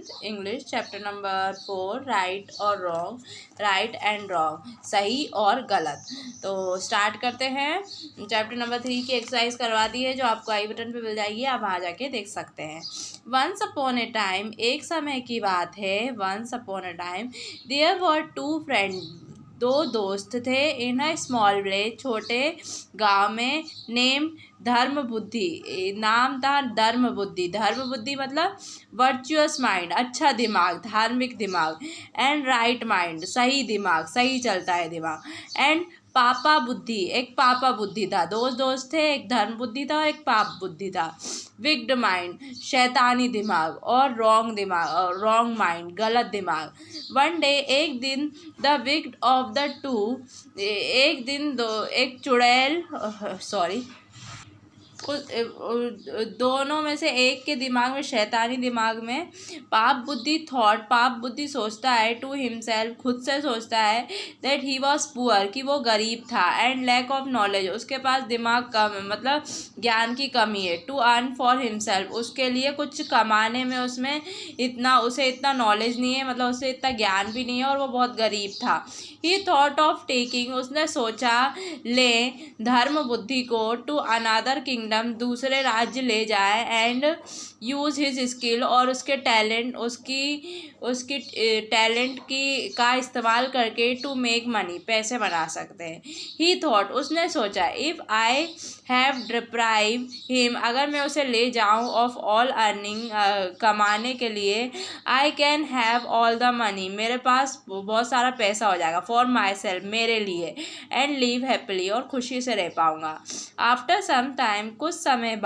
7th English chapter number 4 right और wrong, right and wrong, सही और गलत। तो स्टार्ट करते हैं। चैप्टर नंबर 3 की एक्सरसाइज करवा दी है जो आपको आई बटन पे मिल जाएगी, आप वहाँ जाके देख सकते हैं। वंस अपॉन ए टाइम, एक समय की बात है। Once upon a time there were two friend, दो दोस्त थे। इन अ स्मॉल विलेज, छोटे गांव में। नेम धर्म बुद्धि, नाम था धर्म बुद्धि। धर्म बुद्धि मतलब वर्चुअस माइंड, अच्छा दिमाग, धार्मिक दिमाग। एंड राइट माइंड, सही दिमाग, सही चलता है दिमाग। एंड पापा बुद्धि, एक पापा बुद्धि था। दो दोस्त थे, एक धर्म बुद्धि था और एक पाप बुद्धि था। विक्ड माइंड, शैतानी दिमाग। और रॉन्ग दिमाग, रॉन्ग माइंड, गलत दिमाग। वन डे, एक दिन। The wicked of the two, एक दिन एक चुड़ैल, सॉरी, दोनों में से एक के दिमाग में, शैतानी दिमाग में, पाप बुद्धि थॉट, पाप बुद्धि सोचता है, टू हिमसेल्फ, खुद से सोचता है, दैट ही वॉज पुअर, कि वो गरीब था। एंड लैक ऑफ नॉलेज, उसके पास दिमाग कम, मतलब ज्ञान की कमी है। टू अर्न फॉर हिमसेल्फ, उसके लिए कुछ कमाने में उसमें उसे इतना नॉलेज नहीं है, मतलब उसे इतना ज्ञान भी नहीं है, और वो बहुत गरीब था। ही थॉट ऑफ टेकिंग, उसने सोचा ले धर्म बुद्धि को, टू अनादर किंगडम, दूसरे राज्य ले जाए। एंड यूज हिज स्किल, और उसके टैलेंट, उसकी टैलेंट का इस्तेमाल करके, टू मेक मनी, पैसे बना सकते हैं। ही थॉट, उसने सोचा, if I have deprive him, अगर मैं उसे ले जाऊं ऑफ ऑल अर्निंग, कमाने के लिए, I can have all the money, मेरे पास बहुत सारा पैसा हो जाएगा, फॉर माई सेल्फ, मेरे लिए। एंड लिव हैप्पीली, और खुशी से रह पाऊंगा। आफ्टर सम टाइम, कुछ समय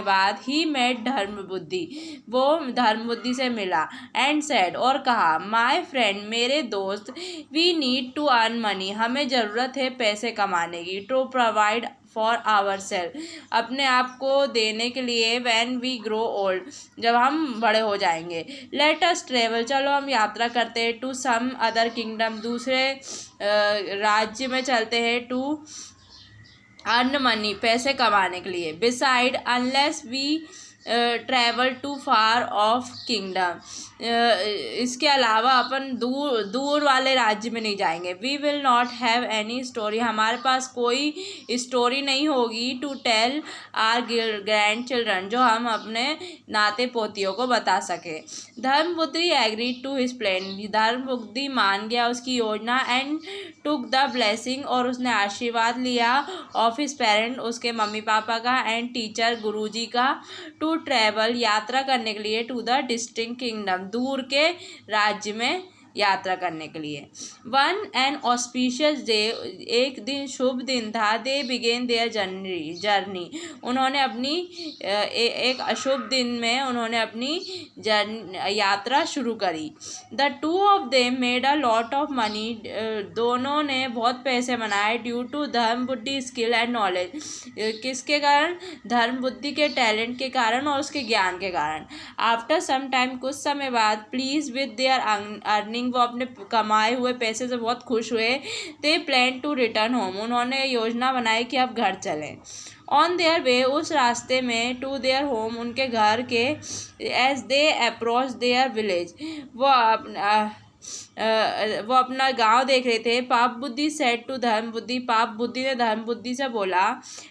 बाद ही मेट धर्म बुद्धि, वो धर्म बुद्धि से मिला। एंड सेड, और कहा, माई फ्रेंड, मेरे दोस्त, we need to earn money, हमें ज़रूरत है पैसे कमाने की, to provide for our self, अपने आप को देने के लिए, व्हेन वी ग्रो ओल्ड, जब हम बड़े हो जाएंगे। लेट अस ट्रेवल, चलो हम यात्रा करते हैं, टू सम अदर किंगडम, दूसरे राज्य में चलते हैं, टू अर्न मनी, पैसे कमाने के लिए। Beside, unless we travel to far off kingdom, इसके अलावा अपन दूर वाले राज्य में नहीं जाएंगे। We will not have any story, हमारे पास कोई स्टोरी नहीं होगी, to tell our grandchildren, जो हम अपने नाते पोतियों को बता सके। धर्म बुद्धि एग्री टू हिज प्लान, धर्म बुद्धि मान गया उसकी योजना। एंड टुक द ब्लेसिंग, और उसने आशीर्वाद लिया, ऑफ हिज पेरेंट, उसके मम्मी पापा का। एंड टीचर, गुरुजी का। टू ट्रैवल, यात्रा करने के लिए, टू द डिस्टिंक्ट किंगडम, दूर के राज्य में यात्रा करने के लिए। वन एन ऑस्पिशियस डे, एक दिन शुभ दिन था। दे बिगेन देयर जर्नी, उन्होंने अपनी एक अशुभ दिन में उन्होंने अपनी यात्रा शुरू करी। The two of them made a lot of money, दोनों ने बहुत पैसे बनाए। ड्यू टू धर्म बुद्धि स्किल एंड नॉलेज, किसके कारण? धर्म बुद्धि के टैलेंट के कारण और उसके ज्ञान के कारण। आफ्टर सम टाइम, कुछ समय बाद, प्लीज विद देयर अर्निंग, वो अपने कमाए हुए पैसे से बहुत खुश हुए। They plan to return home, उन्होंने योजना बनाई कि अब घर चलें। ऑन देयर वे, उस रास्ते में, टू देयर होम, उनके घर के, as they approach their village, वो अपना गांव देख रहे थे। पाप बुद्धि सेड टू धर्म बुद्धि, पाप बुद्धि ने धर्म बुद्धि से बोला,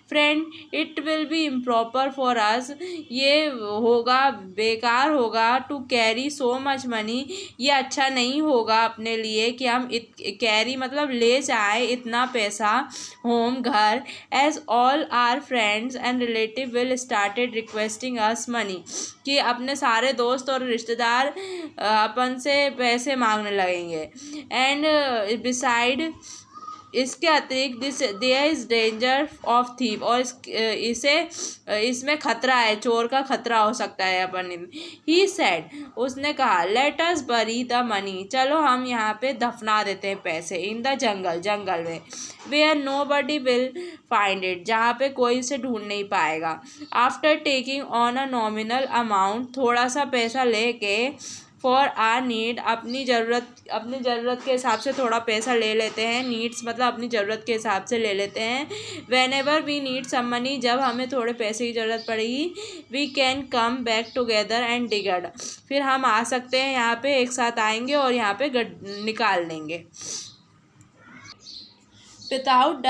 friend, it will be improper for us, ये होगा, बेकार होगा, to carry so much money, ये अच्छा नहीं होगा अपने लिए कि हम कैरी मतलब ले जाए इतना पैसा, होम, घर, as all our friends and relative will started requesting us money, कि अपने सारे दोस्त और रिश्तेदार अपन से पैसे मांगने लगेंगे। एंड बिसाइड, इसके अतिरिक्त, there is danger of thief, और इसमें खतरा है, चोर का खतरा हो सकता है अपन। ही सेड, उसने कहा, लेट अस बरी द मनी, चलो हम यहाँ पे दफना देते हैं पैसे, इन द जंगल में, where nobody will find it, जहाँ पे कोई इसे ढूंढ नहीं पाएगा। After taking on a nominal amount, थोड़ा सा पैसा लेके, फॉर आर नीड, अपनी ज़रूरत के हिसाब से थोड़ा पैसा ले लेते हैं। नीड्स मतलब अपनी ज़रूरत के हिसाब से ले लेते हैं। Whenever we need some money, जब हमें थोड़े पैसे की ज़रूरत पड़ेगी, we can come back together and digged, फिर हम आ सकते हैं यहाँ पे, एक साथ आएंगे और यहाँ पे निकाल लेंगे। विदाउट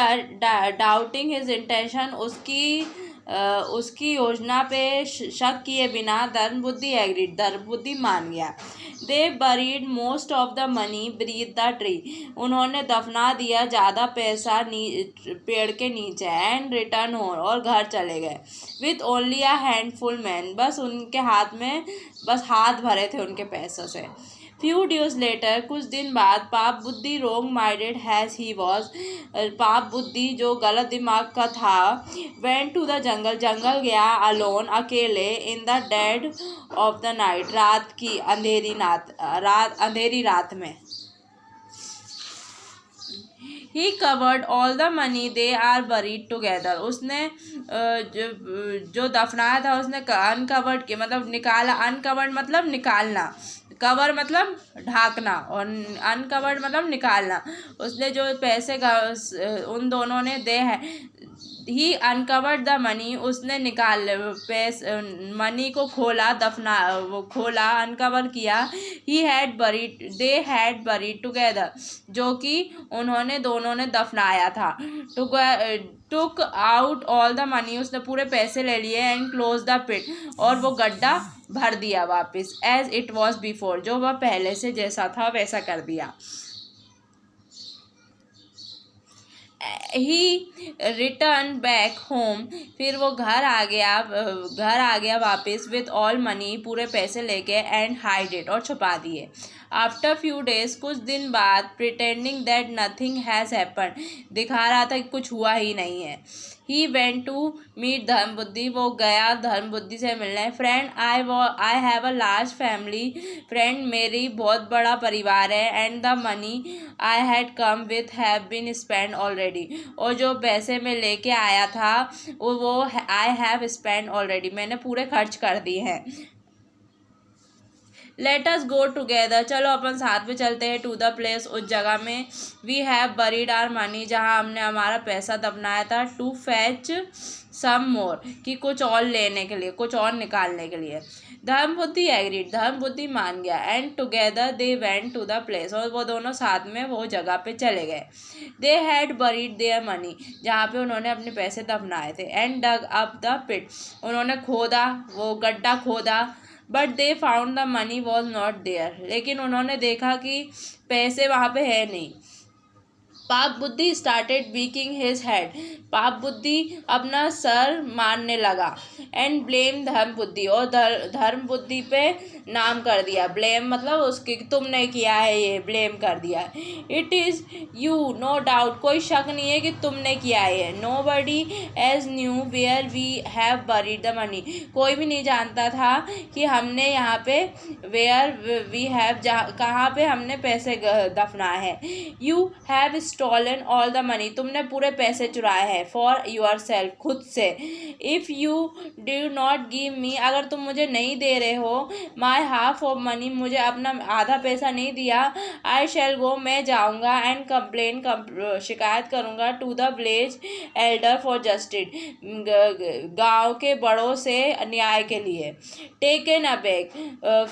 डाउटिंग हिज इंटेंशन, उसकी योजना पे शक किए बिना धर्मबुद्धि एग्रीड, धर्मबुद्धि मान गया। They buried most of the money beneath the tree, उन्होंने दफना दिया ज़्यादा पैसा पेड़ के नीचे। एंड रिटर्न होम, और घर चले गए। With only a handful man, बस उनके हाथ में बस हाथ भरे थे उनके पैसों से। फ्यू डेज लेटर, कुछ दिन बाद, Papbuddhi wrong minded has he was, Papbuddhi जो गलत दिमाग का था, वेंट टू द जंगल, जंगल गया, अलोन अकेले, in the dead of the night, रात की अंधेरी रात में। He covered all the money, they are buried together, उसने जो दफनाया था उसने अनकवर्ड किया, मतलब निकाला। अनकवर्ड मतलब निकालना, कवर मतलब ढाकना, और अनकवर्ड मतलब निकालना। उसने जो पैसे उन दोनों ने दे है, ही अनकवर्ड द मनी, उसने मनी को खोला, वो खोला, अनकवर किया। दे हैड बरीड टुगेदर, जो कि उन्होंने दोनों ने दफनाया था। Took out all the money, उसने पूरे पैसे ले लिए। एंड क्लोज द पिट, और वो गड्ढा भर दिया वापस। एज इट वॉज बिफोर, जो वह पहले से जैसा था वैसा कर दिया। ही रिटर्न बैक होम, फिर वो घर आ गया वापस। विथ ऑल मनी, पूरे पैसे लेके। एंड हाइड इट, और छुपा दिए। आफ्टर फ्यू डेज, कुछ दिन बाद, pretending that nothing has happen, दिखा रहा था कि कुछ हुआ ही नहीं है। He went to meet Dharmabuddhi, वो गया धर्मबुद्धि से मिलने। Friend, I have a large family, friend मेरी बहुत बड़ा परिवार है। And the money I had come with have been spend already, और जो पैसे में लेके आया था वो आई हैव स्पेंड ऑलरेडी, मैंने पूरे खर्च कर दिए हैं। लेट अस गो टुगेदर, चलो अपन साथ में चलते हैं। टू द प्लेस, उस जगह में। We have buried our money, जहाँ हमने हमारा पैसा दफनाया था। टू फैच सम मोर, कि कुछ और लेने के लिए, कुछ और निकालने के लिए। धर्मबुद्धि एग्रीड, धर्मबुद्धि मान गया। And together they went to the place, और वो दोनों साथ में वो जगह पे चले गए। They had buried their money, जहाँ पे उन्होंने अपने पैसे दफनाए थे। And dug up the pit, उन्होंने खोदा, वो गड्ढा खोदा। But they found the money was not there, लेकिन उन्होंने देखा कि पैसे वहाँ पे है नहीं। पाप बुद्धि स्टार्टेड वीकिंग हिज हेड, पाप बुद्धि अपना सर मारने लगा। एंड ब्लेम धर्म बुद्धि, और धर्म बुद्धि पे नाम कर दिया। ब्लेम मतलब उसके, तुमने किया है, ये ब्लेम कर दिया। It is you, no doubt, कोई शक नहीं है कि तुमने किया है। Nobody as knew where we have buried the money, कोई भी नहीं जानता था कि हमने यहाँ पे वेयर वी हैव, कहाँ पे हमने पैसे दफनाए हैं। You have stolen all the money, तुमने पूरे पैसे चुराए हैं। फॉर योर सेल्फ, खुद से। If you do not give me, अगर तुम मुझे नहीं दे रहे हो, माई हाफ ऑफ मनी, मुझे अपना आधा पैसा नहीं दिया, आई शैल गो, मैं जाऊँगा। एंड कंप्लेन, शिकायत करूँगा। To the village elder for justice, गाँव के बड़ों से न्याय के लिए। टेकन अबैक,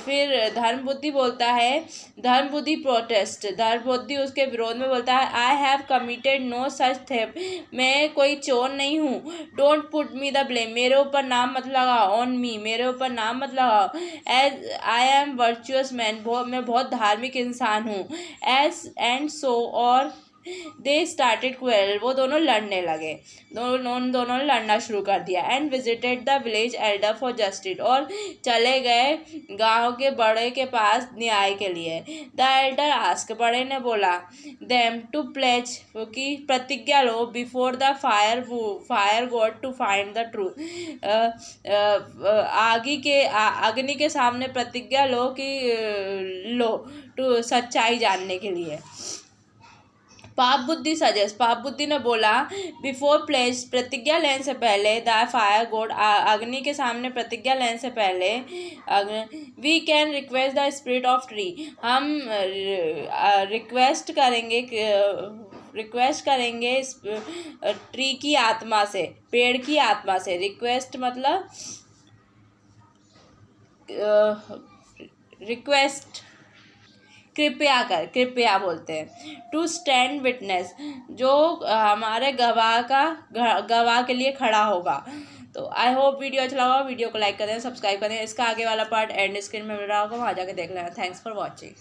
फिर धर्मबुद्धि बोलता है, धर्मबुद्धि प्रोटेस्ट, धर्मबुद्धि उसके विरोध में बोलता है। I have committed no such theft, मैं कोई चोर नहीं हूँ। Don't put me the blame, मेरे ऊपर नाम मत लगाओ। ऑन मी, मेरे ऊपर नाम मत लगाओ। As I am virtuous man, मैं बहुत धार्मिक इंसान हूँ। एज एंड सो, और दे स्टार्टेड क्वेरल, वो दोनों लड़ने लगे, दोनों ने लड़ना शुरू कर दिया। And visited the village elder for justice, और चले गए गांव के बड़े के पास न्याय के लिए। द एल्डर आस्क, बड़े ने बोला, देम टू प्लेज, कि प्रतिज्ञा लो। Before the fire god to find the truth, अग्नि के सामने प्रतिज्ञा लो कि लो, टू सच्चाई जानने के लिए। पाप बुद्धि सजेस्ट, पाप बुद्धि ने बोला, बिफोर प्लेस, प्रतिज्ञा लेने से पहले, द फायर गॉड, अग्नि के सामने प्रतिज्ञा लेने से पहले, we can request the spirit of tree, हम रिक्वेस्ट करेंगे ट्री की आत्मा से, पेड़ की आत्मा से। रिक्वेस्ट मतलब रिक्वेस्ट, कृपया बोलते हैं। टू स्टैंड विटनेस, जो हमारे गवाह के लिए खड़ा होगा। तो आई होप वीडियो अच्छा लगा, वीडियो को लाइक करें, सब्सक्राइब करें। इसका आगे वाला पार्ट एंड स्क्रीन में मिल रहा होगा, वहाँ जाके देख लेना। Thanks for watching.